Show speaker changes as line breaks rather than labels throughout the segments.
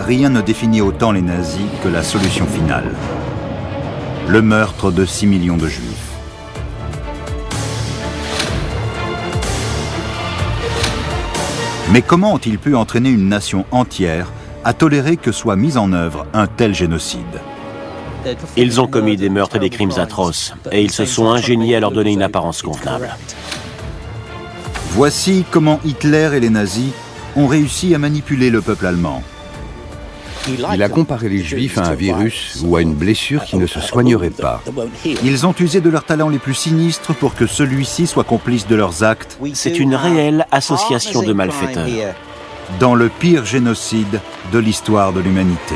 rien ne définit autant les nazis que la solution finale. Le meurtre de 6 millions de Juifs. Mais comment ont-ils pu entraîner une nation entière à tolérer que soit mis en œuvre un tel génocide?
Ils ont commis des meurtres et des crimes atroces, et ils se sont ingéniés à leur donner une apparence convenable.
Voici comment Hitler et les nazis ont réussi à manipuler le peuple allemand.
Il a comparé les Juifs à un virus ou à une blessure qui ne se soignerait pas.
Ils ont usé de leurs talents les plus sinistres pour que celui-ci soit complice de leurs actes
C'est une réelle association de malfaiteurs.
dans le pire génocide de l'histoire de l'humanité.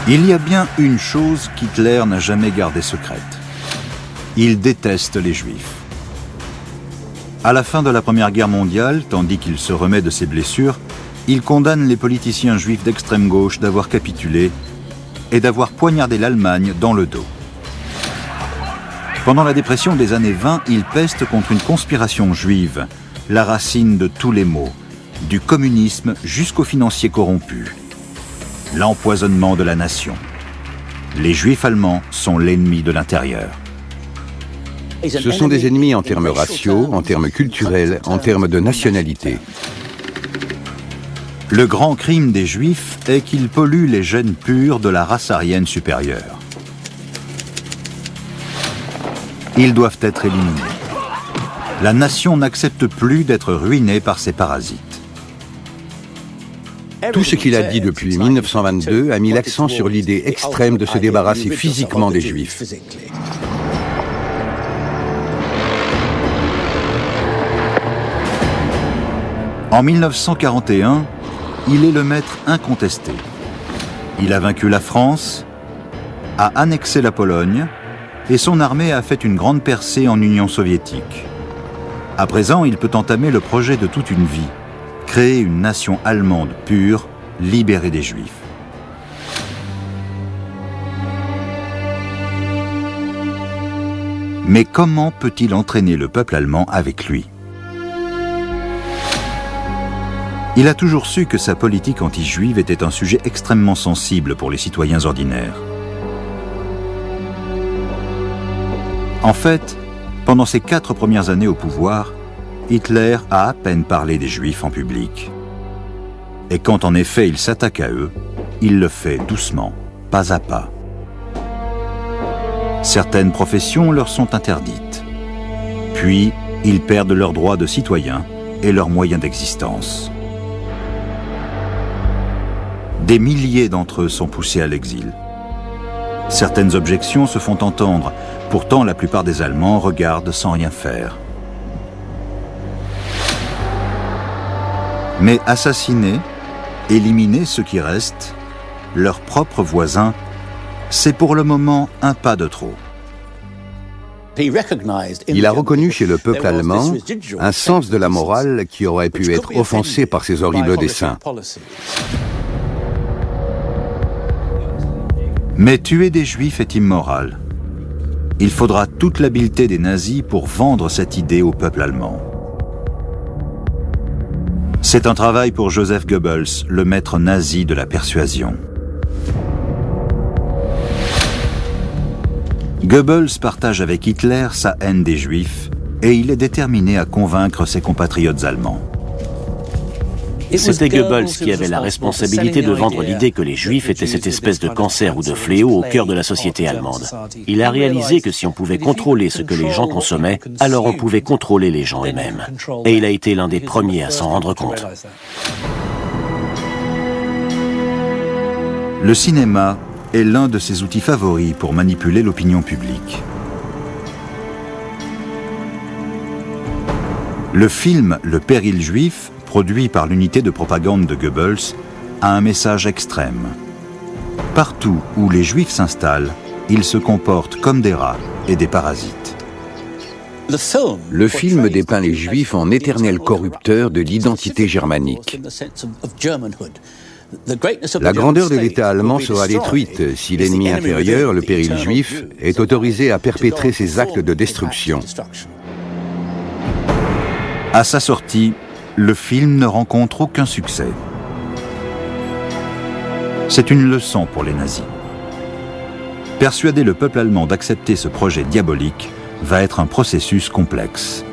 Il y a bien une chose qu'Hitler n'a jamais gardée secrète. Il déteste les Juifs. À la fin de la Première Guerre mondiale, tandis qu'il se remet de ses blessures, il condamne les politiciens juifs d'extrême gauche d'avoir capitulé et d'avoir poignardé l'Allemagne dans le dos. Pendant la dépression des années 20, il peste contre une conspiration juive, la racine de tous les maux, du communisme jusqu'aux financiers corrompus. L'empoisonnement de la nation. Les Juifs allemands sont l'ennemi de l'intérieur.
Ce sont des ennemis en termes raciaux, en termes culturels, en termes de nationalité.
Le grand crime des Juifs est qu'ils polluent les gènes purs de la race aryenne supérieure. Ils doivent être éliminés. La nation n'accepte plus d'être ruinée par ces parasites.
Tout ce qu'il a dit depuis 1922 a mis l'accent sur l'idée extrême de se débarrasser physiquement des Juifs.
En 1941, il est le maître incontesté. Il a vaincu la France, a annexé la Pologne et son armée a fait une grande percée en Union soviétique. À présent, il peut entamer le projet de toute une vie. Créer une nation allemande pure, libérée des Juifs. Mais comment peut-il entraîner le peuple allemand avec lui? Il a toujours su que sa politique anti-juive était un sujet extrêmement sensible pour les citoyens ordinaires. En fait, pendant ses 4 premières années au pouvoir, Hitler a à peine parlé des Juifs en public. Et quand en effet il s'attaque à eux, il le fait doucement, pas à pas. Certaines professions leur sont interdites. Puis, ils perdent leurs droits de citoyens et leurs moyens d'existence. Des milliers d'entre eux sont poussés à l'exil. Certaines objections se font entendre, pourtant la plupart des Allemands regardent sans rien faire. Mais assassiner, éliminer ceux qui restent, leurs propres voisins, c'est pour le moment un pas de trop.
Il a reconnu chez le peuple allemand un sens de la morale qui aurait pu être offensé par ces horribles desseins.
Mais tuer des Juifs est immoral. Il faudra toute l'habileté des nazis pour vendre cette idée au peuple allemand. C'est un travail pour Joseph Goebbels, le maître nazi de la persuasion. Goebbels partage avec Hitler sa haine des Juifs et il est déterminé à convaincre ses compatriotes allemands.
C'était Goebbels qui avait la responsabilité de vendre l'idée que les Juifs étaient cette espèce de cancer ou de fléau au cœur de la société allemande. Il a réalisé que si on pouvait contrôler ce que les gens consommaient, alors on pouvait contrôler les gens eux-mêmes. Et il a été l'un des premiers à s'en rendre compte.
Le cinéma est l'un de ses outils favoris pour manipuler l'opinion publique. Le film « Le péril juif », produit par l'unité de propagande de Goebbels, a un message extrême. Partout où les Juifs s'installent, ils se comportent comme des rats et des parasites.
Le film dépeint les Juifs en éternels corrupteurs de l'identité germanique. La grandeur de l'État allemand sera détruite si l'ennemi intérieur, le péril juif, est autorisé à perpétrer ses actes de destruction.
À sa sortie, le film ne rencontre aucun succès. C'est une leçon pour les nazis. Persuader le peuple allemand d'accepter ce projet diabolique va être un processus complexe.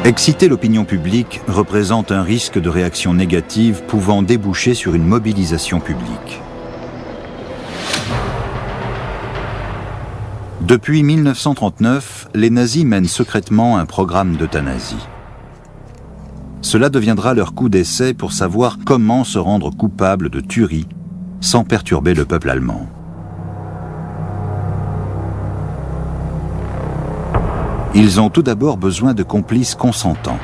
Exciter l'opinion publique représente un risque de réaction négative pouvant déboucher sur une mobilisation publique. Depuis 1939, les nazis mènent secrètement un programme d'euthanasie. Cela deviendra leur coup d'essai pour savoir comment se rendre coupable de tuerie sans perturber le peuple allemand. Ils ont tout d'abord besoin de complices consentants.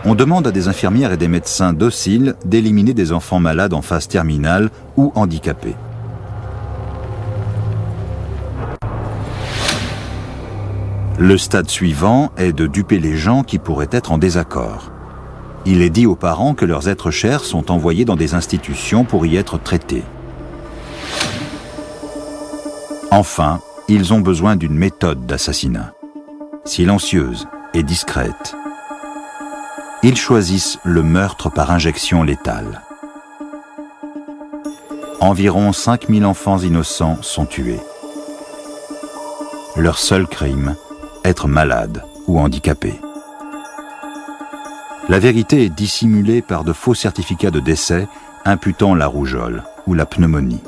On demande à des infirmières et des médecins dociles d'éliminer des enfants malades en phase terminale ou handicapés. Le stade suivant est de duper les gens qui pourraient être en désaccord. Il est dit aux parents que leurs êtres chers sont envoyés dans des institutions pour y être traités. Enfin, ils ont besoin d'une méthode d'assassinat. Silencieuse et discrète. Ils choisissent le meurtre par injection létale. Environ 5000 enfants innocents sont tués. Leur seul crime, être malade ou handicapé. La vérité est dissimulée par de faux certificats de décès imputant la rougeole ou la pneumonie.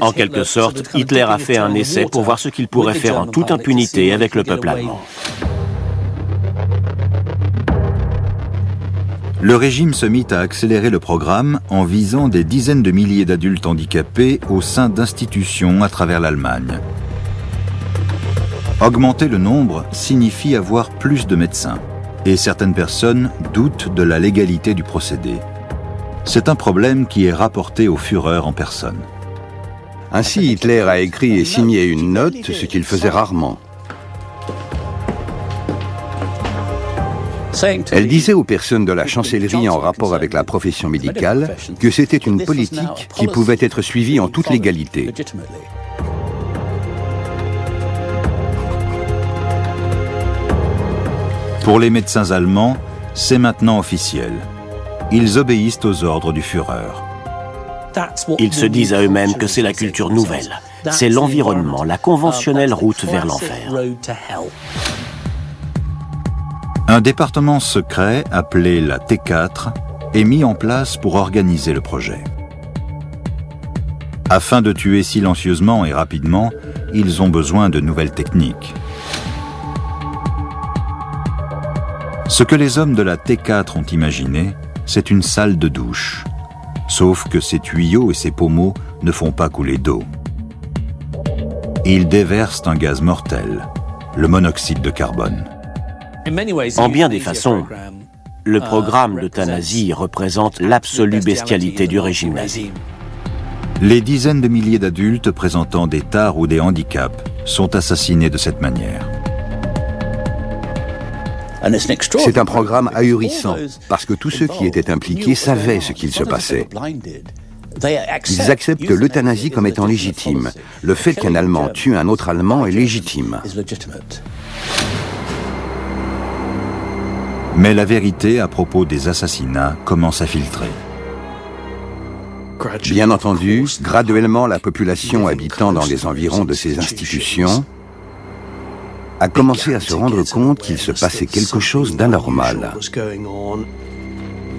En quelque sorte, Hitler a fait un essai pour voir ce qu'il pourrait faire en toute impunité avec le peuple allemand.
Le régime se mit à accélérer le programme en visant des dizaines de milliers d'adultes handicapés au sein d'institutions à travers l'Allemagne. Augmenter le nombre signifie avoir plus de médecins, et certaines personnes doutent de la légalité du procédé. C'est un problème qui est rapporté au Führer en personne.
Ainsi, Hitler a écrit et signé une note, ce qu'il faisait rarement. Elle disait aux personnes de la chancellerie en rapport avec la profession médicale que c'était une politique qui pouvait être suivie en toute légalité.
Pour les médecins allemands, c'est maintenant officiel. Ils obéissent aux ordres du Führer.
Ils se disent à eux-mêmes que c'est la culture nouvelle. C'est l'environnement, la conventionnelle route vers l'enfer.
Un département secret, appelé la T4, est mis en place pour organiser le projet. Afin de tuer silencieusement et rapidement, ils ont besoin de nouvelles techniques. Ce que les hommes de la T4 ont imaginé, c'est une salle de douche. Sauf que ces tuyaux et ces pommeaux ne font pas couler d'eau. Ils déversent un gaz mortel, le monoxyde de carbone.
En bien des façons, le programme d'euthanasie représente l'absolue bestialité du régime nazi.
Les dizaines de milliers d'adultes présentant des tares ou des handicaps sont assassinés de cette manière.
C'est un programme ahurissant, parce que tous ceux qui étaient impliqués savaient ce qu'il se passait. Ils acceptent l'euthanasie comme étant légitime. Le fait qu'un Allemand tue un autre Allemand est légitime.
Mais la vérité à propos des assassinats commence à filtrer.
Bien entendu, graduellement, la population habitant dans les environs de ces institutions a commencé à se rendre compte qu'il se passait quelque chose d'anormal.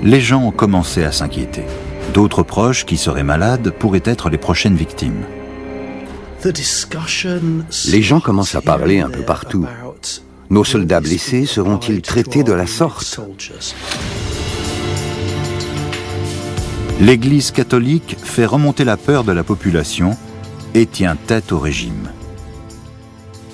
Les gens ont commencé à s'inquiéter. D'autres proches qui seraient malades pourraient être les prochaines victimes.
Les gens commencent à parler un peu partout. Nos soldats blessés seront-ils traités de la sorte?
L'Église catholique fait remonter la peur de la population et tient tête au régime.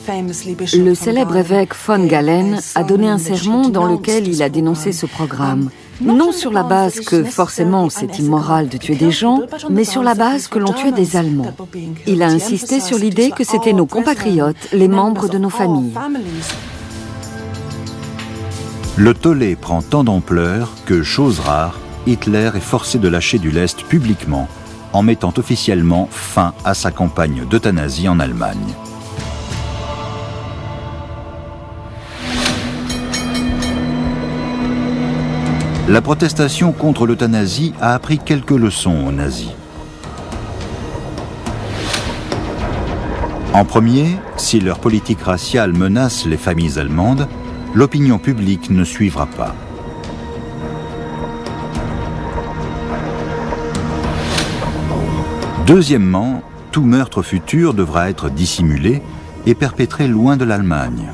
Le célèbre évêque von Galen a donné un sermon dans lequel il a dénoncé ce programme. Non sur la base que forcément c'est immoral de tuer des gens, mais sur la base que l'on tuait des Allemands. Il a insisté sur l'idée que c'était nos compatriotes, les membres de nos familles.
Le tollé prend tant d'ampleur que, chose rare, Hitler est forcé de lâcher du lest publiquement en mettant officiellement fin à sa campagne d'euthanasie en Allemagne. La protestation contre l'euthanasie a appris quelques leçons aux nazis. En premier, si leur politique raciale menace les familles allemandes, l'opinion publique ne suivra pas. Deuxièmement, tout meurtre futur devra être dissimulé et perpétré loin de l'Allemagne.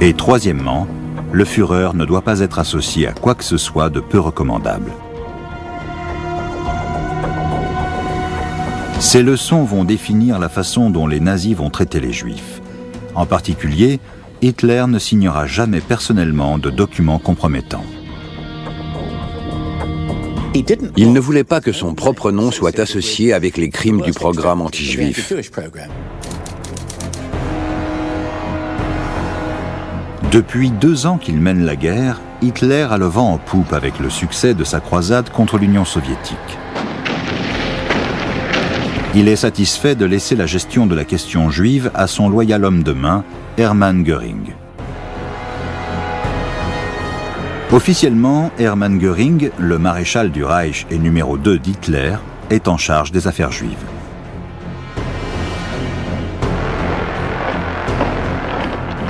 Et troisièmement, le Führer ne doit pas être associé à quoi que ce soit de peu recommandable. Ces leçons vont définir la façon dont les nazis vont traiter les Juifs. En particulier, Hitler ne signera jamais personnellement de documents compromettants.
Il ne voulait pas que son propre nom soit associé avec les crimes du programme anti-juif.
Depuis 2 ans qu'il mène la guerre, Hitler a le vent en poupe avec le succès de sa croisade contre l'Union soviétique. Il est satisfait de laisser la gestion de la question juive à son loyal homme de main, Hermann Göring. Officiellement, Hermann Göring, le maréchal du Reich et numéro 2 d'Hitler, est en charge des affaires juives.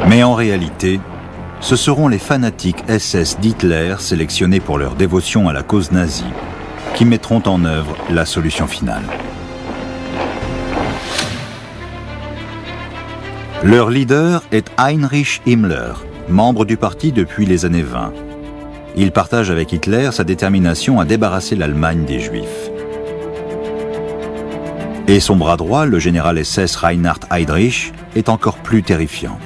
Mais en réalité, ce seront les fanatiques SS d'Hitler sélectionnés pour leur dévotion à la cause nazie qui mettront en œuvre la solution finale. Leur leader est Heinrich Himmler, membre du parti depuis les années 20. Il partage avec Hitler sa détermination à débarrasser l'Allemagne des Juifs. Et son bras droit, le général SS Reinhard Heydrich, est encore plus terrifiant.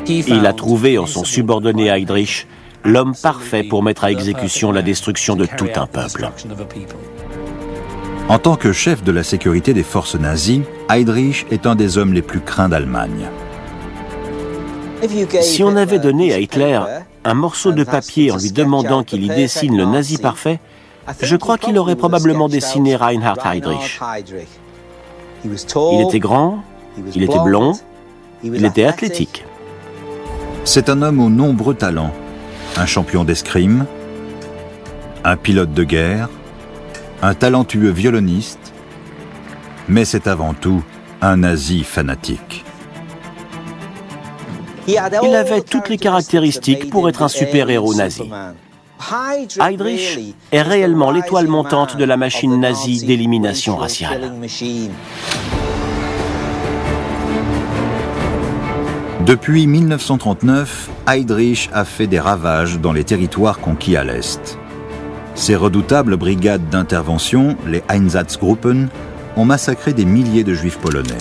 Il a trouvé en son subordonné Heydrich l'homme parfait pour mettre à exécution la destruction de tout un peuple.
En tant que chef de la sécurité des forces nazies, Heydrich est un des hommes les plus craints d'Allemagne.
Si on avait donné à Hitler un morceau de papier en lui demandant qu'il y dessine le nazi parfait, je crois qu'il aurait probablement dessiné Reinhard Heydrich. Il était grand, il était blond, il était athlétique.
C'est un homme aux nombreux talents, un champion d'escrime, un pilote de guerre, un talentueux violoniste, mais c'est avant tout un nazi fanatique.
Il avait toutes les caractéristiques pour être un super-héros nazi. Heydrich est réellement l'étoile montante de la machine nazie d'élimination raciale.
Depuis 1939, Heydrich a fait des ravages dans les territoires conquis à l'Est. Ces redoutables brigades d'intervention, les Einsatzgruppen, ont massacré des milliers de juifs polonais.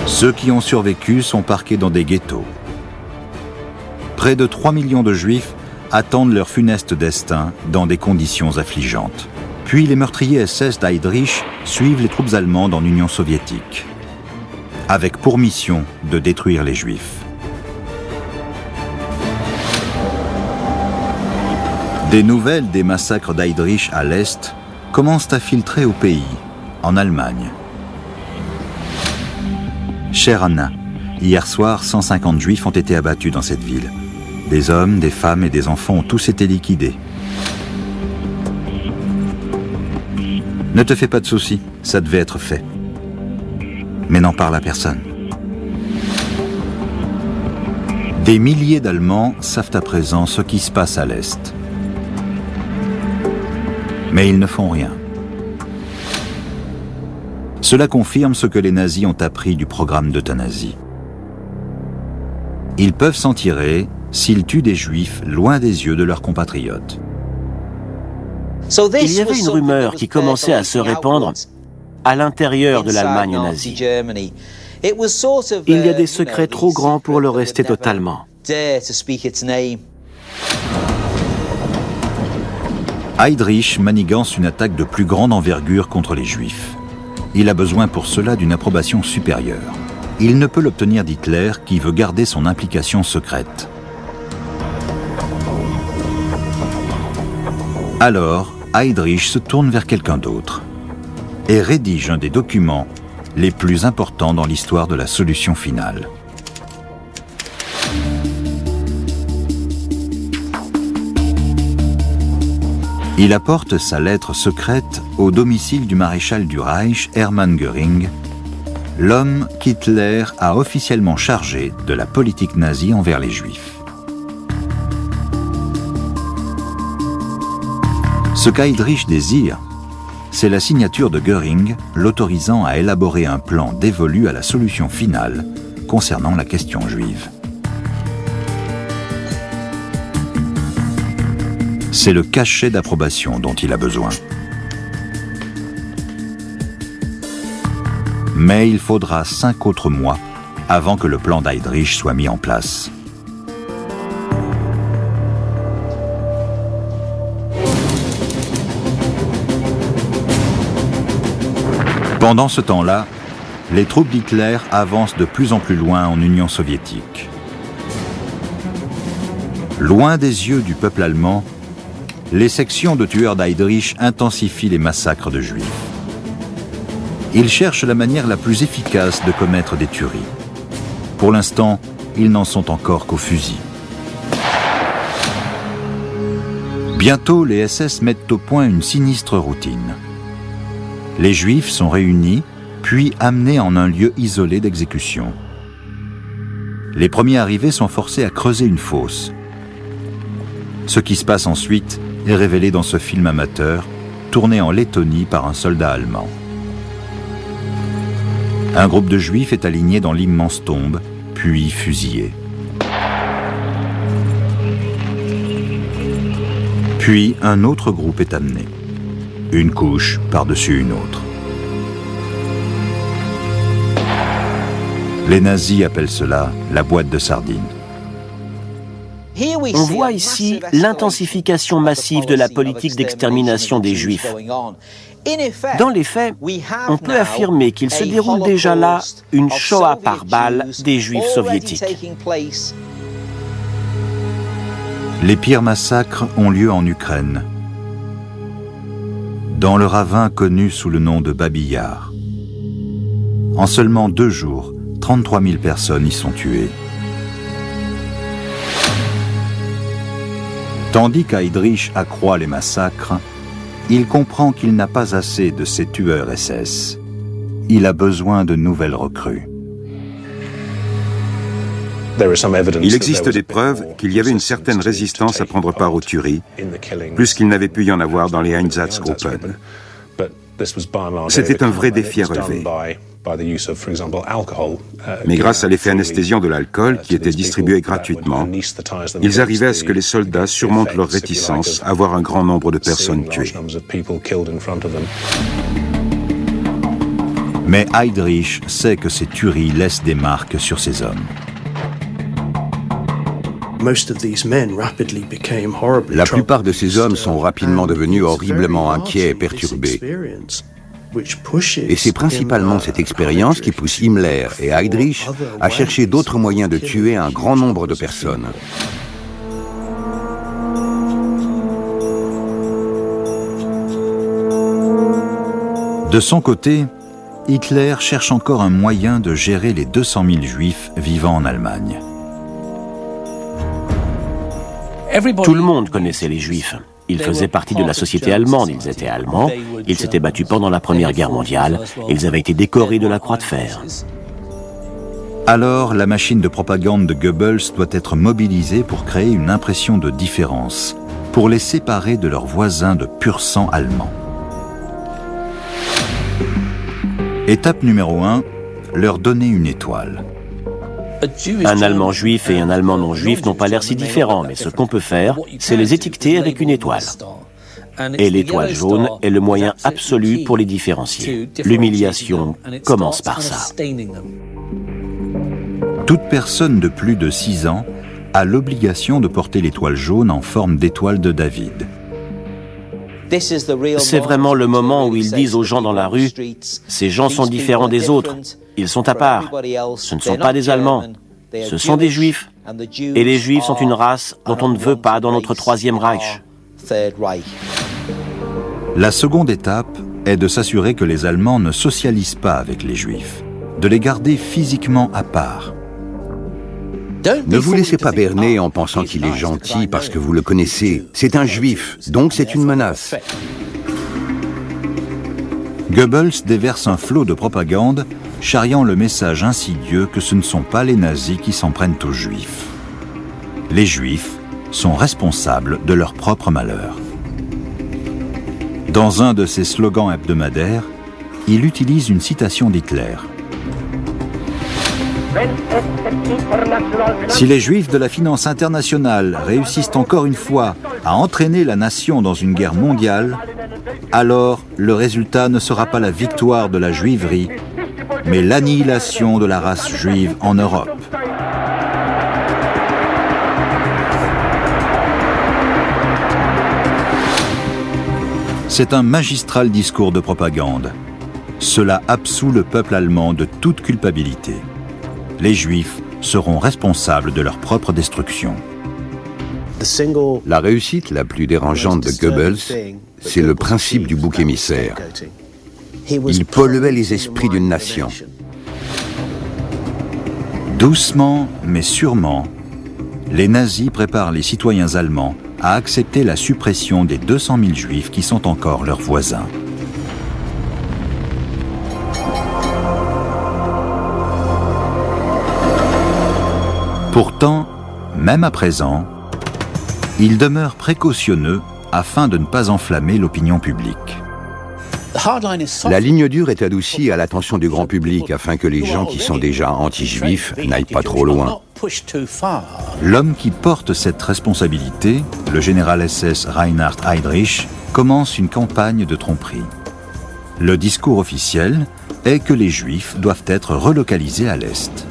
Ceux qui ont survécu sont parqués dans des ghettos. Près de 3 millions de juifs attendent leur funeste destin dans des conditions affligeantes. Puis les meurtriers SS d'Heydrich suivent les troupes allemandes en Union soviétique, avec pour mission de détruire les Juifs. Des nouvelles des massacres d'Heydrich à l'Est commencent à filtrer au pays, en Allemagne. Chère Anna, hier soir, 150 Juifs ont été abattus dans cette ville. Des hommes, des femmes et des enfants ont tous été liquidés. Ne te fais pas de soucis, ça devait être fait. Mais n'en parle à personne. Des milliers d'Allemands savent à présent ce qui se passe à l'Est. Mais ils ne font rien. Cela confirme ce que les nazis ont appris du programme d'euthanasie. Ils peuvent s'en tirer s'ils tuent des juifs loin des yeux de leurs compatriotes.
Il y avait une rumeur qui commençait à se répandre à l'intérieur de l'Allemagne nazie. Il y a des secrets trop grands pour le rester totalement.
Heydrich manigance une attaque de plus grande envergure contre les Juifs. Il a besoin pour cela d'une approbation supérieure. Il ne peut l'obtenir d'Hitler qui veut garder son implication secrète. Alors, Heydrich se tourne vers quelqu'un d'autre et rédige un des documents les plus importants dans l'histoire de la solution finale. Il apporte sa lettre secrète au domicile du maréchal du Reich, Hermann Göring, l'homme qu'Hitler a officiellement chargé de la politique nazie envers les Juifs. Ce qu'Heydrich désire, c'est la signature de Göring l'autorisant à élaborer un plan dévolu à la solution finale concernant la question juive. C'est le cachet d'approbation dont il a besoin. Mais il faudra 5 autres mois avant que le plan d'Heydrich soit mis en place. Pendant ce temps-là, les troupes d'Hitler avancent de plus en plus loin en Union soviétique. Loin des yeux du peuple allemand, les sections de tueurs d'Heydrich intensifient les massacres de Juifs. Ils cherchent la manière la plus efficace de commettre des tueries. Pour l'instant, ils n'en sont encore qu'au fusil. Bientôt, les SS mettent au point une sinistre routine. Les Juifs sont réunis, puis amenés en un lieu isolé d'exécution. Les premiers arrivés sont forcés à creuser une fosse. Ce qui se passe ensuite est révélé dans ce film amateur, tourné en Lettonie par un soldat allemand. Un groupe de Juifs est aligné dans l'immense tombe, puis fusillé. Puis un autre groupe est amené, une couche par-dessus une autre. Les nazis appellent cela la boîte de sardines.
On voit ici l'intensification massive de la politique d'extermination des Juifs. Dans les faits, on peut affirmer qu'il se déroule déjà là une Shoah par balle des Juifs soviétiques.
Les pires massacres ont lieu en Ukraine, dans le ravin connu sous le nom de Babi Yar. En seulement 2 jours, 33 000 personnes y sont tuées. Tandis qu'Heydrich accroît les massacres, il comprend qu'il n'a pas assez de ces tueurs SS. Il a besoin de nouvelles recrues.
Il existe des preuves qu'il y avait une certaine résistance à prendre part aux tueries, plus qu'il n'avait pu y en avoir dans les Einsatzgruppen. C'était un vrai défi à relever. Mais grâce à l'effet anesthésiant de l'alcool, qui était distribué gratuitement, ils arrivaient à ce que les soldats surmontent leur réticence à voir un grand nombre de personnes tuées.
Mais Heydrich sait que ces tueries laissent des marques sur ces hommes.
La plupart de ces hommes sont rapidement devenus horriblement inquiets et perturbés. Et c'est principalement cette expérience qui pousse Himmler et Heydrich à chercher d'autres moyens de tuer un grand nombre de personnes.
De son côté, Hitler cherche encore un moyen de gérer les 200 000 Juifs vivant en Allemagne.
Tout le monde connaissait les Juifs. Ils faisaient partie de la société allemande, ils étaient allemands, ils s'étaient battus pendant la Première Guerre mondiale, ils avaient été décorés de la Croix de fer.
Alors, la machine de propagande de Goebbels doit être mobilisée pour créer une impression de différence, pour les séparer de leurs voisins de pur sang allemand. Étape numéro 1, leur donner une étoile.
Un Allemand juif et un Allemand non juif n'ont pas l'air si différents, mais ce qu'on peut faire, c'est les étiqueter avec une étoile. Et l'étoile jaune est le moyen absolu pour les différencier. L'humiliation commence par ça.
Toute personne de plus de 6 ans a l'obligation de porter l'étoile jaune en forme d'étoile de David.
C'est vraiment le moment où ils disent aux gens dans la rue « Ces gens sont différents des autres, ils sont à part, ce ne sont pas des Allemands, ce sont des Juifs, et les Juifs sont une race dont on ne veut pas dans notre Troisième Reich. »
La seconde étape est de s'assurer que les Allemands ne socialisent pas avec les Juifs, de les garder physiquement à part.
Ne vous laissez pas berner en pensant qu'il est gentil parce que vous le connaissez. C'est un juif, donc c'est une menace.
Goebbels déverse un flot de propagande charriant le message insidieux que ce ne sont pas les nazis qui s'en prennent aux juifs. Les juifs sont responsables de leur propre malheur. Dans un de ses slogans hebdomadaires, il utilise une citation d'Hitler. Si les Juifs de la finance internationale réussissent encore une fois à entraîner la nation dans une guerre mondiale, alors le résultat ne sera pas la victoire de la juiverie, mais l'annihilation de la race juive en Europe. C'est un magistral discours de propagande. Cela absout le peuple allemand de toute culpabilité. Les Juifs seront responsables de leur propre destruction.
La réussite la plus dérangeante de Goebbels, c'est le principe du bouc émissaire. Il polluait les esprits d'une nation.
Doucement mais sûrement, les nazis préparent les citoyens allemands à accepter la suppression des 200 000 Juifs qui sont encore leurs voisins. Pourtant, même à présent, il demeure précautionneux afin de ne pas enflammer l'opinion publique.
La ligne dure est adoucie à l'attention du grand public afin que les gens qui sont déjà anti-juifs n'aillent pas trop loin.
L'homme qui porte cette responsabilité, le général SS Reinhard Heydrich, commence une campagne de tromperie. Le discours officiel est que les Juifs doivent être relocalisés à l'Est.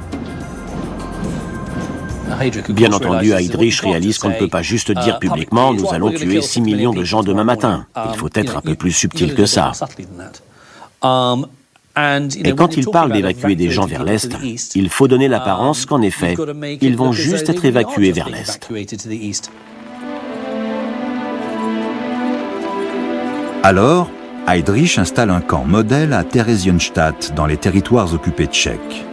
Bien entendu, Heydrich réalise qu'on ne peut pas juste dire publiquement « nous allons tuer 6 millions de gens demain matin ». Il faut être un peu plus subtil que ça. Et quand il parle d'évacuer des gens vers l'Est, il faut donner l'apparence qu'en effet, ils vont juste être évacués vers l'Est.
Alors, Heydrich installe un camp modèle à Theresienstadt, dans les territoires occupés tchèques.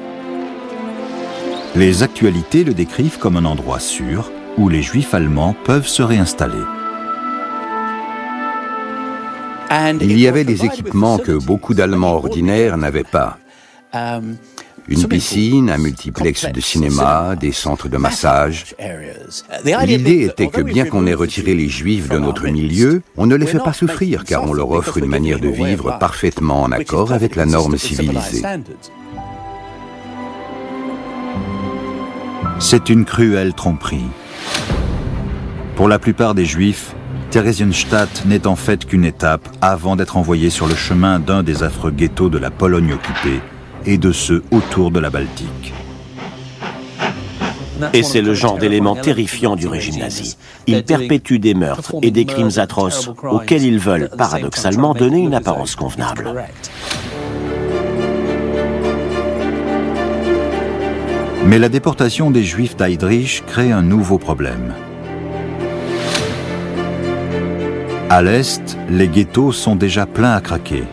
Les actualités le décrivent comme un endroit sûr où les Juifs allemands peuvent se réinstaller.
Il y avait des équipements que beaucoup d'Allemands ordinaires n'avaient pas. Une piscine, un multiplex de cinéma, des centres de massage. L'idée était que bien qu'on ait retiré les Juifs de notre milieu, on ne les fait pas souffrir car on leur offre une manière de vivre parfaitement en accord avec la norme civilisée.
C'est une cruelle tromperie. Pour la plupart des Juifs, Theresienstadt n'est en fait qu'une étape avant d'être envoyés sur le chemin d'un des affreux ghettos de la Pologne occupée et de ceux autour de la Baltique.
Et c'est le genre d'élément terrifiant du régime nazi. Ils perpétuent des meurtres et des crimes atroces auxquels ils veulent, paradoxalement, donner une apparence convenable.
Mais la déportation des Juifs d'Heydrich crée un nouveau problème. À l'Est, les ghettos sont déjà pleins à craquer.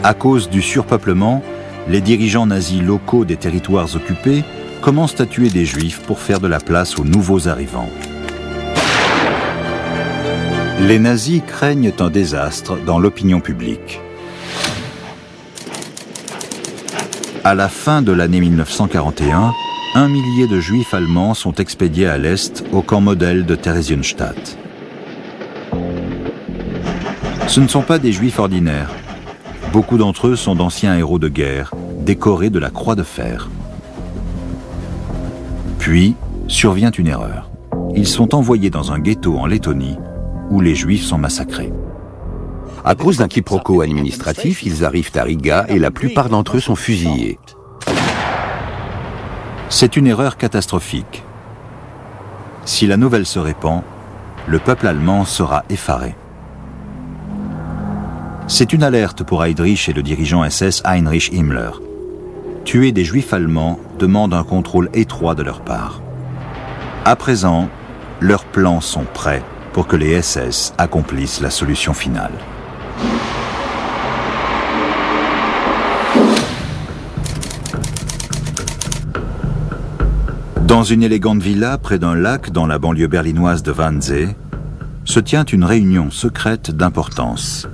À cause du surpeuplement, les dirigeants nazis locaux des territoires occupés commencent à tuer des Juifs pour faire de la place aux nouveaux arrivants. Les nazis craignent un désastre dans l'opinion publique. À la fin de l'année 1941, 1 millier de Juifs allemands sont expédiés à l'Est au camp modèle de Theresienstadt. Ce ne sont pas des Juifs ordinaires. Beaucoup d'entre eux sont d'anciens héros de guerre, décorés de la Croix de Fer. Puis, survient une erreur. Ils sont envoyés dans un ghetto en Lettonie, où les Juifs sont massacrés.
À cause d'un quiproquo administratif, ils arrivent à Riga et la plupart d'entre eux sont fusillés.
C'est une erreur catastrophique. Si la nouvelle se répand, le peuple allemand sera effaré. C'est une alerte pour Heydrich et le dirigeant SS Heinrich Himmler. Tuer des Juifs allemands demande un contrôle étroit de leur part. À présent, leurs plans sont prêts pour que les SS accomplissent la solution finale. Dans une élégante villa près d'un lac dans la banlieue berlinoise de Wannsee, se tient une réunion secrète d'importance.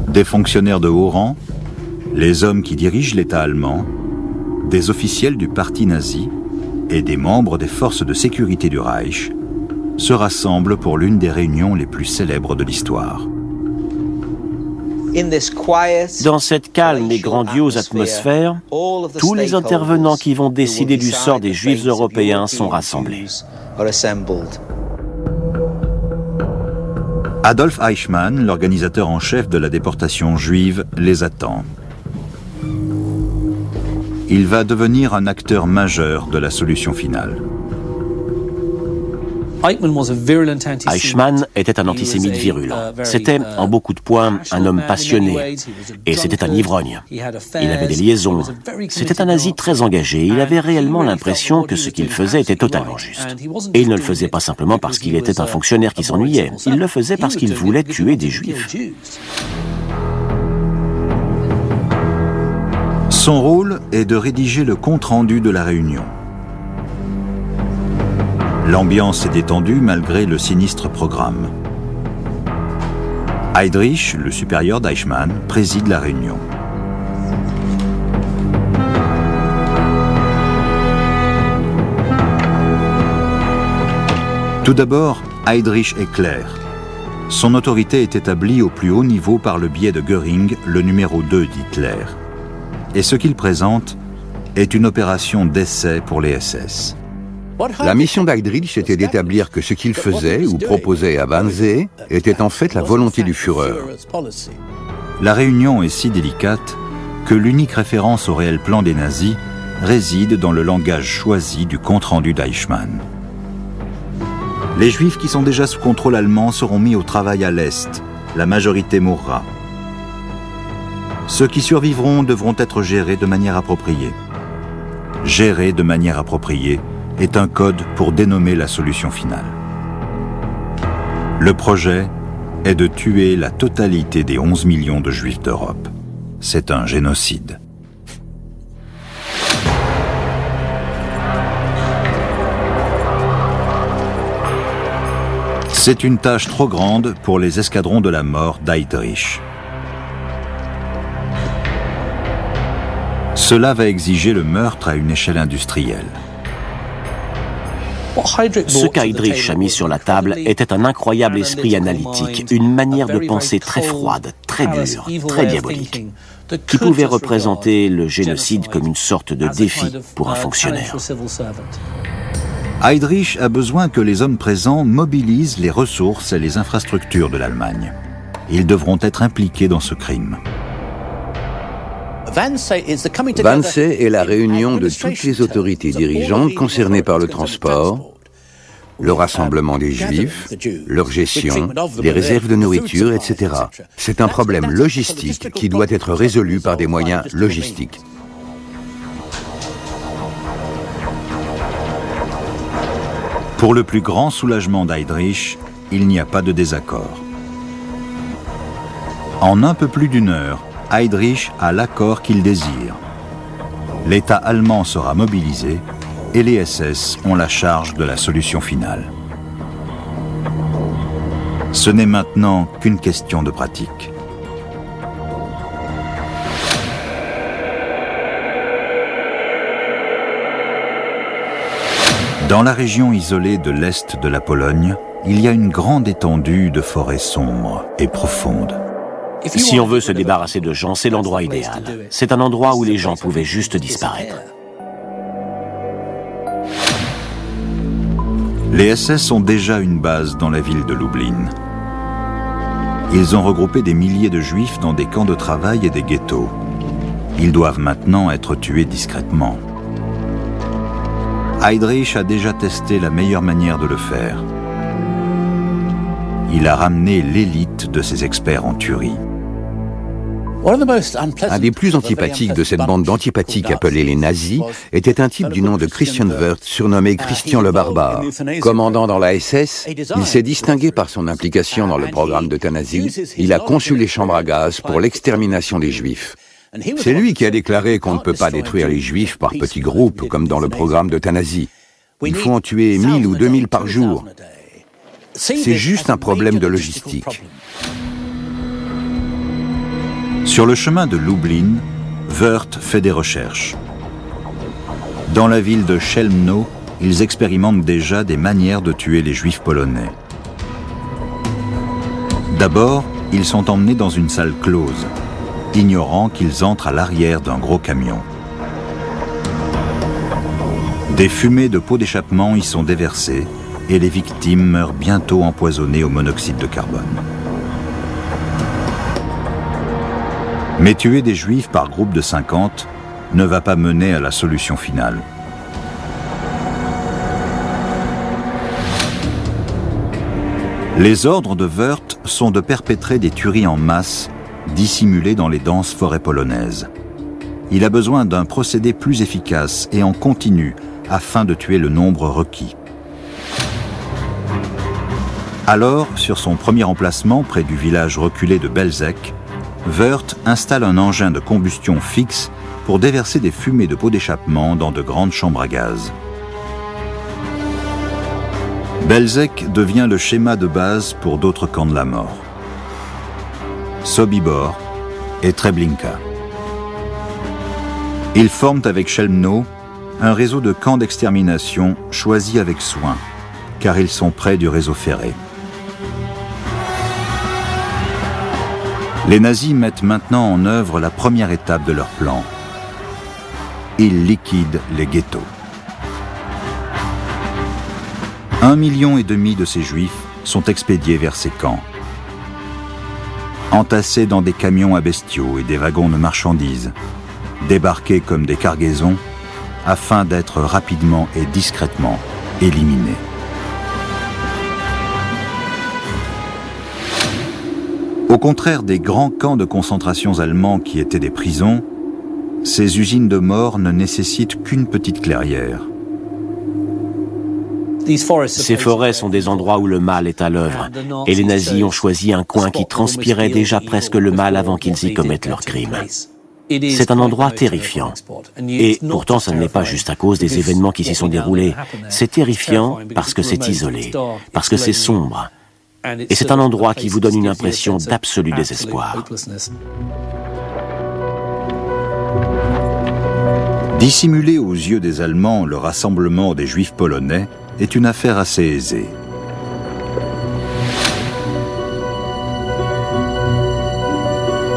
Des fonctionnaires de haut rang, les hommes qui dirigent l'État allemand, des officiels du parti nazi et des membres des forces de sécurité du Reich se rassemblent pour l'une des réunions les plus célèbres de l'histoire.
Dans cette calme et grandiose atmosphère, tous les intervenants qui vont décider du sort des Juifs européens sont rassemblés.
Adolf Eichmann, l'organisateur en chef de la déportation juive, les attend. Il va devenir un acteur majeur de la solution finale.
Eichmann était un antisémite virulent. C'était, en beaucoup de points, un homme passionné. Et c'était un ivrogne. Il avait des liaisons. C'était un nazi très engagé. Il avait réellement l'impression que ce qu'il faisait était totalement juste. Et il ne le faisait pas simplement parce qu'il était un fonctionnaire qui s'ennuyait. Il le faisait parce qu'il voulait tuer des Juifs.
Son rôle est de rédiger le compte-rendu de la réunion. L'ambiance est détendue malgré le sinistre programme. Heydrich, le supérieur d'Eichmann, préside la réunion. Tout d'abord, Heydrich est clair. Son autorité est établie au plus haut niveau par le biais de Göring, le numéro 2 d'Hitler. Et ce qu'il présente est une opération d'essai pour les SS.
La mission d'Heydrich était d'établir que ce qu'il faisait ou proposait à Wannsee était en fait la volonté du Führer.
La réunion est si délicate que l'unique référence au réel plan des nazis réside dans le langage choisi du compte-rendu d'Eichmann. Les Juifs qui sont déjà sous contrôle allemand seront mis au travail à l'Est. La majorité mourra. Ceux qui survivront devront être gérés de manière appropriée. Gérer de manière appropriée est un code pour dénommer la solution finale. Le projet est de tuer la totalité des 11 millions de Juifs d'Europe. C'est un génocide. C'est une tâche trop grande pour les escadrons de la mort d'Heydrich. Cela va exiger le meurtre à une échelle industrielle.
Ce qu'Heydrich a mis sur la table était un incroyable esprit analytique, une manière de penser très froide, très dure, très diabolique, qui pouvait représenter le génocide comme une sorte de défi pour un fonctionnaire.
Heydrich a besoin que les hommes présents mobilisent les ressources et les infrastructures de l'Allemagne. Ils devront être impliqués dans ce crime.
Wannsee est la réunion de toutes les autorités dirigeantes concernées par le transport, le rassemblement des Juifs, leur gestion, les réserves de nourriture, etc. C'est un problème logistique qui doit être résolu par des moyens logistiques.
Pour le plus grand soulagement d'Heydrich, il n'y a pas de désaccord. En un peu plus d'une heure, Heydrich a l'accord qu'il désire. L'État allemand sera mobilisé et les SS ont la charge de la solution finale. Ce n'est maintenant qu'une question de pratique. Dans la région isolée de l'Est de la Pologne, il y a une grande étendue de forêts sombres et profondes.
Si on veut se débarrasser de gens, c'est l'endroit idéal. C'est un endroit où les gens pouvaient juste disparaître.
Les SS ont déjà une base dans la ville de Lublin. Ils ont regroupé des milliers de Juifs dans des camps de travail et des ghettos. Ils doivent maintenant être tués discrètement. Heydrich a déjà testé la meilleure manière de le faire. Il a ramené l'élite de ses experts en tuerie.
Un des plus antipathiques de cette bande d'antipathiques appelée les nazis était un type du nom de Christian Wörth, surnommé Christian le Barbare. Commandant dans la SS, il s'est distingué par son implication dans le programme d'euthanasie. Il a conçu les chambres à gaz pour l'extermination des Juifs. C'est lui qui a déclaré qu'on ne peut pas détruire les Juifs par petits groupes, comme dans le programme d'euthanasie. Il faut en tuer 1000 ou 2000 par jour. C'est juste un problème de logistique.
Sur le chemin de Lublin, Wörth fait des recherches. Dans la ville de Chelmno, ils expérimentent déjà des manières de tuer les Juifs polonais. D'abord, ils sont emmenés dans une salle close, ignorant qu'ils entrent à l'arrière d'un gros camion. Des fumées de pots d'échappement y sont déversées et les victimes meurent bientôt empoisonnées au monoxyde de carbone. Mais tuer des Juifs par groupe de 50 ne va pas mener à la solution finale. Les ordres de Wörth sont de perpétrer des tueries en masse dissimulées dans les denses forêts polonaises. Il a besoin d'un procédé plus efficace et en continu afin de tuer le nombre requis. Alors, sur son premier emplacement près du village reculé de Belzec, Wörth installe un engin de combustion fixe pour déverser des fumées de pots d'échappement dans de grandes chambres à gaz. Belzec devient le schéma de base pour d'autres camps de la mort. Sobibor et Treblinka. Ils forment avec Chelmno un réseau de camps d'extermination choisis avec soin, car ils sont près du réseau ferré. Les nazis mettent maintenant en œuvre la première étape de leur plan. Ils liquident les ghettos. 1,5 million de ces juifs sont expédiés vers ces camps. Entassés dans des camions à bestiaux et des wagons de marchandises, débarqués comme des cargaisons, afin d'être rapidement et discrètement éliminés. Au contraire des grands camps de concentration allemands qui étaient des prisons, ces usines de mort ne nécessitent qu'une petite clairière.
Ces forêts sont des endroits où le mal est à l'œuvre, et les nazis ont choisi un coin qui transpirait déjà presque le mal avant qu'ils y commettent leurs crimes. C'est un endroit terrifiant. Et pourtant, ça ne l'est pas juste à cause des événements qui s'y sont déroulés. C'est terrifiant parce que c'est isolé, parce que c'est sombre. Et c'est un endroit qui vous donne une impression d'absolu désespoir.
Dissimuler aux yeux des Allemands le rassemblement des Juifs polonais est une affaire assez aisée.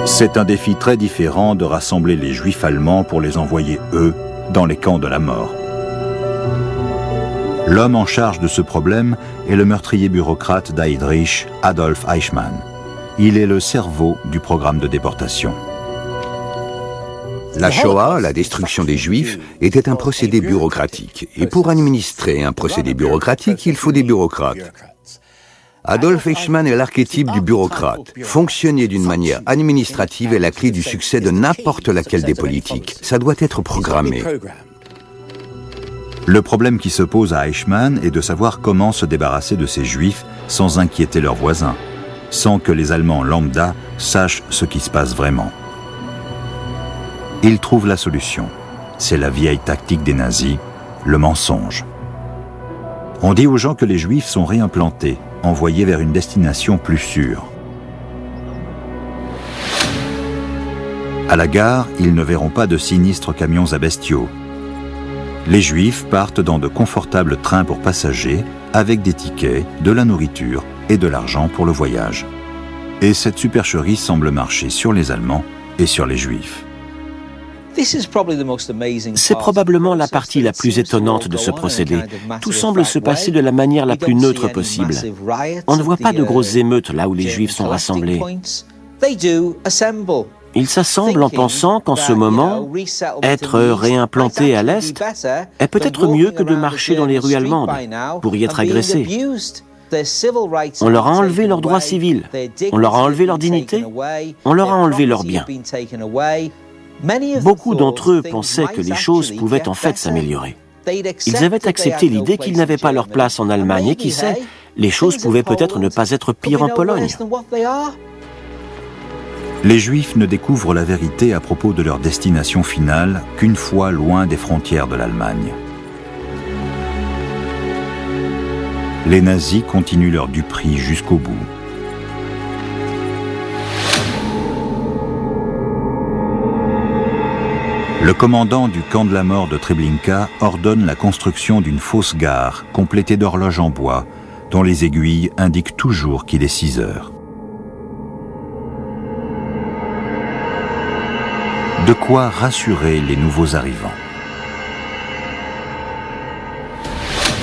C'est un défi très différent de rassembler les Juifs allemands pour les envoyer, eux, dans les camps de la mort. L'homme en charge de ce problème est le meurtrier bureaucrate d'Heydrich, Adolf Eichmann. Il est le cerveau du programme de déportation.
La Shoah, la destruction des Juifs, était un procédé bureaucratique. Et pour administrer un procédé bureaucratique, il faut des bureaucrates. Adolf Eichmann est l'archétype du bureaucrate. Fonctionner d'une manière administrative est la clé du succès de n'importe laquelle des politiques. Ça doit être programmé.
Le problème qui se pose à Eichmann est de savoir comment se débarrasser de ces Juifs sans inquiéter leurs voisins, sans que les Allemands lambda sachent ce qui se passe vraiment. Il trouve la solution. C'est la vieille tactique des nazis, le mensonge. On dit aux gens que les Juifs sont réimplantés, envoyés vers une destination plus sûre. À la gare, ils ne verront pas de sinistres camions à bestiaux. Les Juifs partent dans de confortables trains pour passagers, avec des tickets, de la nourriture et de l'argent pour le voyage. Et cette supercherie semble marcher sur les Allemands et sur les Juifs.
C'est probablement la partie la plus étonnante de ce procédé. Tout semble se passer de la manière la plus neutre possible. On ne voit pas de grosses émeutes là où les Juifs sont rassemblés. Ils s'assemblent en pensant qu'en ce moment, être réimplanté à l'Est est peut-être mieux que de marcher dans les rues allemandes pour y être agressés. On leur a enlevé leurs droits civils, on leur a enlevé leur dignité, on leur a enlevé leurs biens. Beaucoup d'entre eux pensaient que les choses pouvaient en fait s'améliorer. Ils avaient accepté l'idée qu'ils n'avaient pas leur place en Allemagne et qui sait, les choses pouvaient peut-être ne pas être pires en Pologne.
Les Juifs ne découvrent la vérité à propos de leur destination finale qu'une fois loin des frontières de l'Allemagne. Les nazis continuent leur duperie jusqu'au bout. Le commandant du camp de la mort de Treblinka ordonne la construction d'une fausse gare complétée d'horloges en bois dont les aiguilles indiquent toujours qu'il est 6 heures. De quoi rassurer les nouveaux arrivants.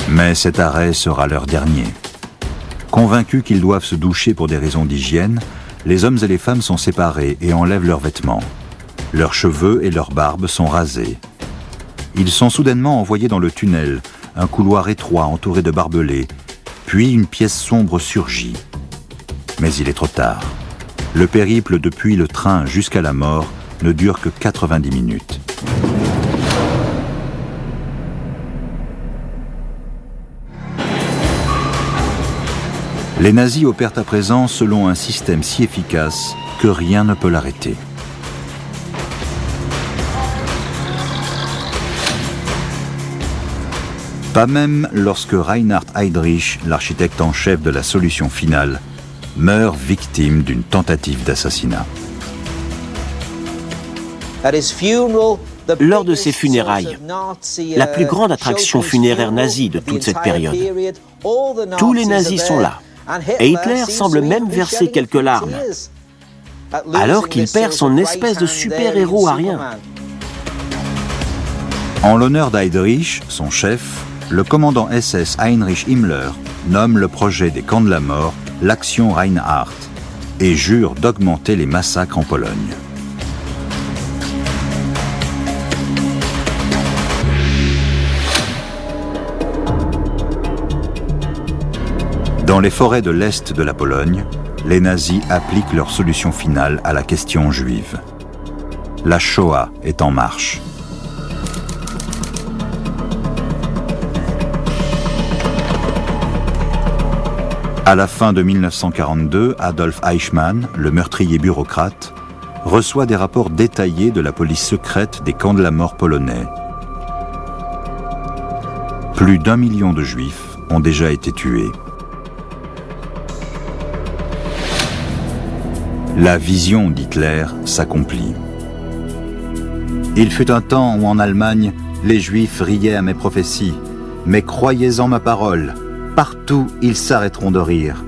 Mais cet arrêt sera leur dernier. Convaincus qu'ils doivent se doucher pour des raisons d'hygiène, les hommes et les femmes sont séparés et enlèvent leurs vêtements. Leurs cheveux et leurs barbes sont rasés. Ils sont soudainement envoyés dans le tunnel, un couloir étroit entouré de barbelés, puis une pièce sombre surgit. Mais il est trop tard. Le périple depuis le train jusqu'à la mort ne dure que 90 minutes. Les nazis opèrent à présent selon un système si efficace que rien ne peut l'arrêter. Pas même lorsque Reinhard Heydrich, l'architecte en chef de la solution finale, meurt victime d'une tentative d'assassinat.
Lors de ses funérailles, la plus grande attraction funéraire nazie de toute cette période, tous les nazis sont là, et Hitler semble même verser quelques larmes, alors qu'il perd son espèce de super-héros à rien.
En l'honneur d'Heydrich, son chef, le commandant SS Heinrich Himmler nomme le projet des camps de la mort l'Action Reinhardt et jure d'augmenter les massacres en Pologne. Dans les forêts de l'Est de la Pologne, les nazis appliquent leur solution finale à la question juive. La Shoah est en marche. À la fin de 1942, Adolf Eichmann, le meurtrier bureaucrate, reçoit des rapports détaillés de la police secrète des camps de la mort polonais. Plus d'1 million de Juifs ont déjà été tués. La vision d'Hitler s'accomplit. Il fut un temps où en Allemagne, les Juifs riaient à mes prophéties, mais croyez en ma parole. Partout, ils s'arrêteront de rire.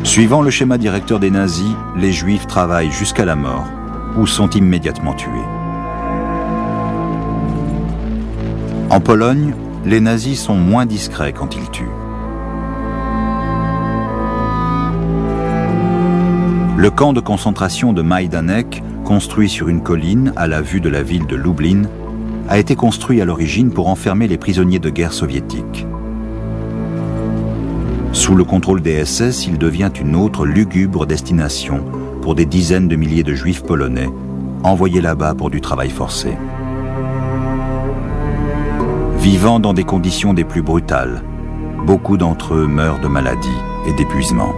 Suivant le schéma directeur des nazis, les Juifs travaillent jusqu'à la mort ou sont immédiatement tués. En Pologne, les nazis sont moins discrets quand ils tuent. Le camp de concentration de Majdanek, construit sur une colline à la vue de la ville de Lublin, a été construit à l'origine pour enfermer les prisonniers de guerre soviétiques. Sous le contrôle des SS, il devient une autre lugubre destination pour des dizaines de milliers de Juifs polonais envoyés là-bas pour du travail forcé. Vivant dans des conditions des plus brutales, beaucoup d'entre eux meurent de maladie et d'épuisement.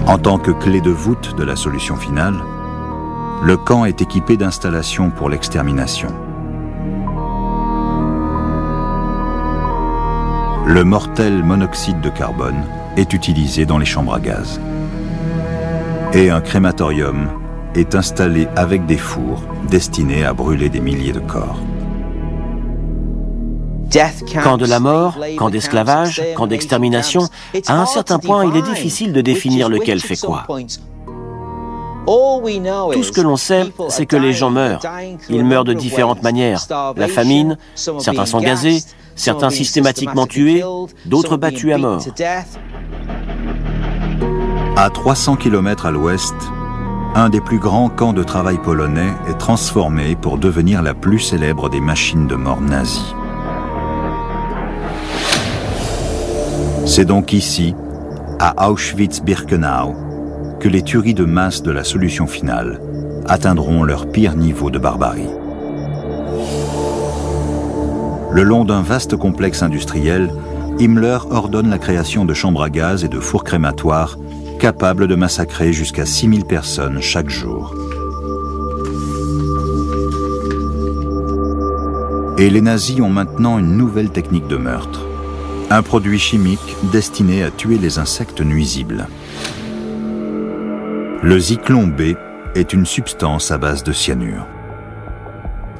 En tant que clé de voûte de la solution finale, le camp est équipé d'installations pour l'extermination. Le mortel monoxyde de carbone est utilisé dans les chambres à gaz. Et un crématorium est installé avec des fours destinés à brûler des milliers de corps.
Camp de la mort, camp d'esclavage, camp d'extermination, à un certain point, il est difficile de définir lequel fait quoi. Tout ce que l'on sait, c'est que les gens meurent. Ils meurent de différentes manières. La famine, certains sont gazés, certains systématiquement tués, d'autres battus à mort.
À 300 km à l'ouest, un des plus grands camps de travail polonais est transformé pour devenir la plus célèbre des machines de mort nazies. C'est donc ici, à Auschwitz-Birkenau, que les tueries de masse de la solution finale atteindront leur pire niveau de barbarie. Le long d'un vaste complexe industriel, Himmler ordonne la création de chambres à gaz et de fours crématoires capables de massacrer jusqu'à 6000 personnes chaque jour. Et les nazis ont maintenant une nouvelle technique de meurtre. Un produit chimique destiné à tuer les insectes nuisibles. Le Zyklon B est une substance à base de cyanure.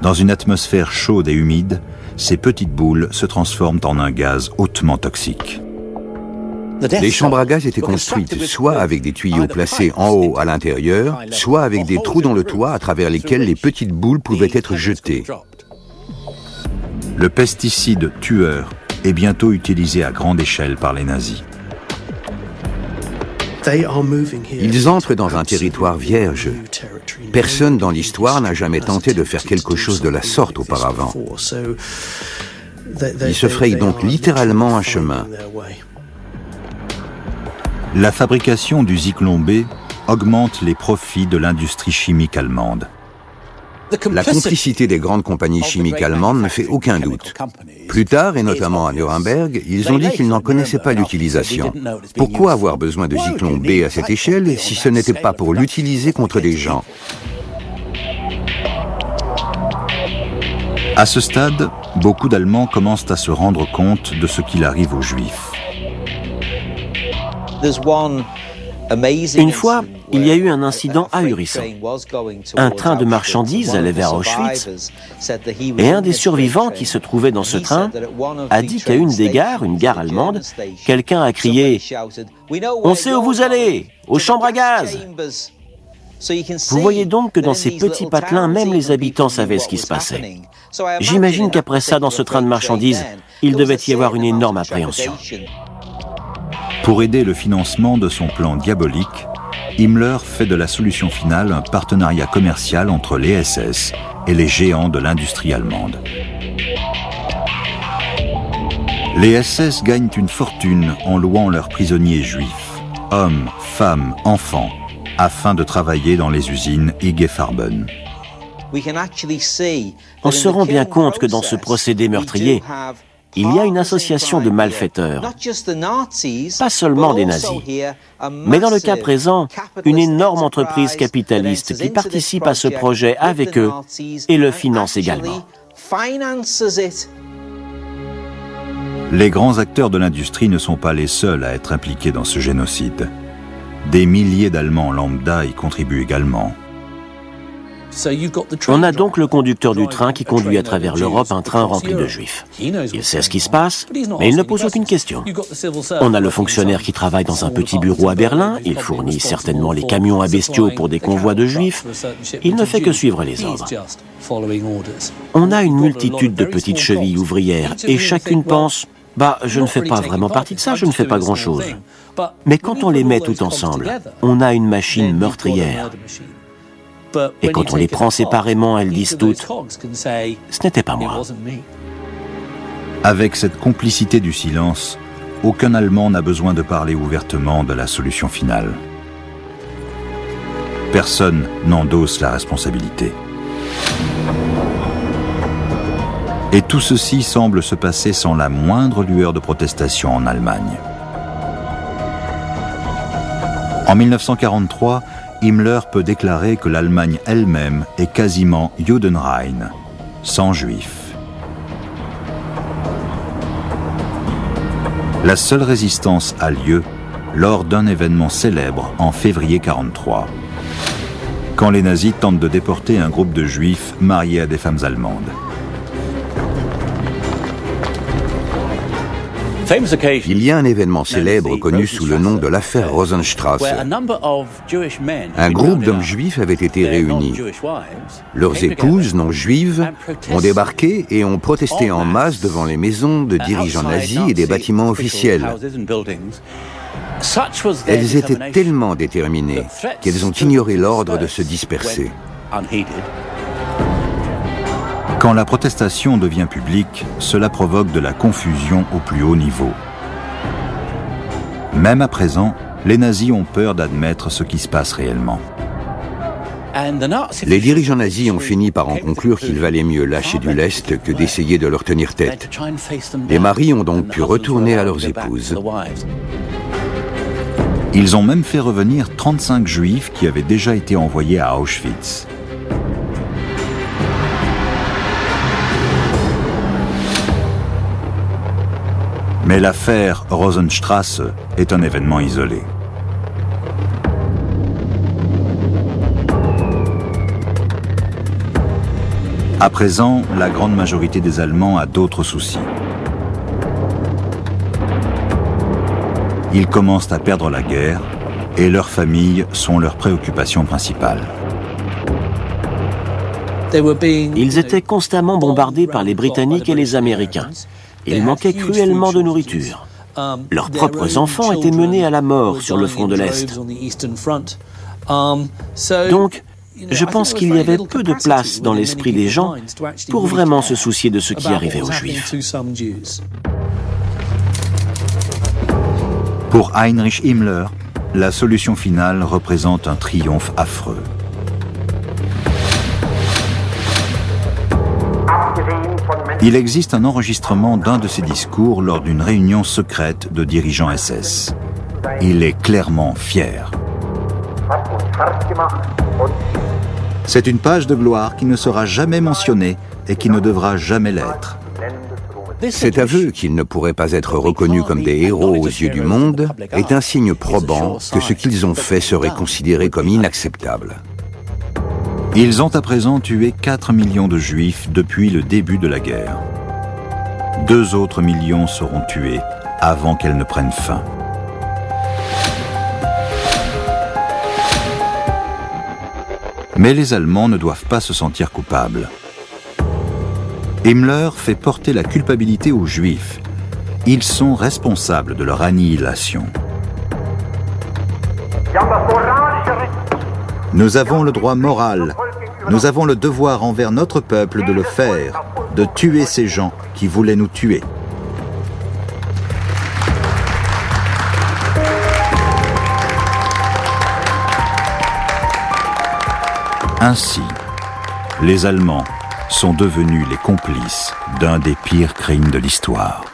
Dans une atmosphère chaude et humide, ces petites boules se transforment en un gaz hautement toxique.
Les chambres à gaz étaient construites soit avec des tuyaux placés en haut à l'intérieur, soit avec des trous dans le toit à travers lesquels les petites boules pouvaient être jetées.
Le pesticide tueur est bientôt utilisé à grande échelle par les nazis.
Ils entrent dans un territoire vierge. Personne dans l'histoire n'a jamais tenté de faire quelque chose de la sorte auparavant. Ils se frayent donc littéralement un chemin.
La fabrication du Zyklon B augmente les profits de l'industrie chimique allemande.
La complicité des grandes compagnies chimiques allemandes ne fait aucun doute. Plus tard, et notamment à Nuremberg, ils ont dit qu'ils n'en connaissaient pas l'utilisation. Pourquoi avoir besoin de Zyklon B à cette échelle si ce n'était pas pour l'utiliser contre des gens?
À ce stade, beaucoup d'Allemands commencent à se rendre compte de ce qu'il arrive aux Juifs.
Une fois, il y a eu un incident ahurissant. Un train de marchandises allait vers Auschwitz et un des survivants qui se trouvait dans ce train a dit qu'à une des gares, une gare allemande, quelqu'un a crié « On sait où vous allez, aux chambres à gaz !» Vous voyez donc que dans ces petits patelins, même les habitants savaient ce qui se passait. J'imagine qu'après ça, dans ce train de marchandises, il devait y avoir une énorme appréhension.
Pour aider le financement de son plan diabolique, Himmler fait de la solution finale un partenariat commercial entre les SS et les géants de l'industrie allemande. Les SS gagnent une fortune en louant leurs prisonniers juifs, hommes, femmes, enfants, afin de travailler dans les usines IG Farben.
On se rend bien compte que dans ce procédé meurtrier, il y a une association de malfaiteurs, pas seulement des nazis, mais dans le cas présent, une énorme entreprise capitaliste qui participe à ce projet avec eux et le finance également.
Les grands acteurs de l'industrie ne sont pas les seuls à être impliqués dans ce génocide. Des milliers d'Allemands lambda y contribuent également.
On a donc le conducteur du train qui conduit à travers l'Europe un train rempli de juifs. Il sait ce qui se passe, mais il ne pose aucune question. On a le fonctionnaire qui travaille dans un petit bureau à Berlin, il fournit certainement les camions à bestiaux pour des convois de juifs, il ne fait que suivre les ordres. On a une multitude de petites chevilles ouvrières et chacune pense « Bah, je ne fais pas vraiment partie de ça, je ne fais pas grand-chose. » Mais quand on les met tout ensemble, on a une machine meurtrière. Et quand on les prend séparément, elles disent toutes « Ce n'était pas moi ».
Avec cette complicité du silence, aucun Allemand n'a besoin de parler ouvertement de la solution finale. Personne n'endosse la responsabilité. Et tout ceci semble se passer sans la moindre lueur de protestation en Allemagne. En 1943, Himmler peut déclarer que l'Allemagne elle-même est quasiment Judenrein, sans juifs. La seule résistance a lieu lors d'un événement célèbre en février 1943, quand les nazis tentent de déporter un groupe de juifs mariés à des femmes allemandes.
Il y a un événement célèbre connu sous le nom de l'affaire Rosenstrasse. Un groupe d'hommes juifs avait été réunis. Leurs épouses, non juives, ont débarqué et ont protesté en masse devant les maisons de dirigeants nazis et des bâtiments officiels. Elles étaient tellement déterminées qu'elles ont ignoré l'ordre de se disperser.
Quand la protestation devient publique, cela provoque de la confusion au plus haut niveau. Même à présent, les nazis ont peur d'admettre ce qui se passe réellement.
Les dirigeants nazis ont fini par en conclure qu'il valait mieux lâcher du lest que d'essayer de leur tenir tête. Les maris ont donc pu retourner à leurs épouses.
Ils ont même fait revenir 35 juifs qui avaient déjà été envoyés à Auschwitz. Mais l'affaire Rosenstrasse est un événement isolé. À présent, la grande majorité des Allemands a d'autres soucis. Ils commencent à perdre la guerre et leurs familles sont leurs préoccupations principales.
Ils étaient constamment bombardés par les Britanniques et les Américains. Ils manquaient cruellement de nourriture. Leurs propres enfants étaient menés à la mort sur le front de l'Est. Donc, je pense qu'il y avait peu de place dans l'esprit des gens pour vraiment se soucier de ce qui arrivait aux Juifs.
Pour Heinrich Himmler, la solution finale représente un triomphe affreux. Il existe un enregistrement d'un de ses discours lors d'une réunion secrète de dirigeants SS. Il est clairement fier. C'est une page de gloire qui ne sera jamais mentionnée et qui ne devra jamais l'être.
Cet aveu qu'ils ne pourraient pas être reconnus comme des héros aux yeux du monde est un signe probant que ce qu'ils ont fait serait considéré comme inacceptable.
Ils ont à présent tué 4 millions de Juifs depuis le début de la guerre. 2 autres millions seront tués avant qu'elle ne prenne fin. Mais les Allemands ne doivent pas se sentir coupables. Himmler fait porter la culpabilité aux Juifs. Ils sont responsables de leur annihilation. Nous avons le droit moral, nous avons le devoir envers notre peuple de le faire, de tuer ces gens qui voulaient nous tuer. Ainsi, les Allemands sont devenus les complices d'un des pires crimes de l'histoire.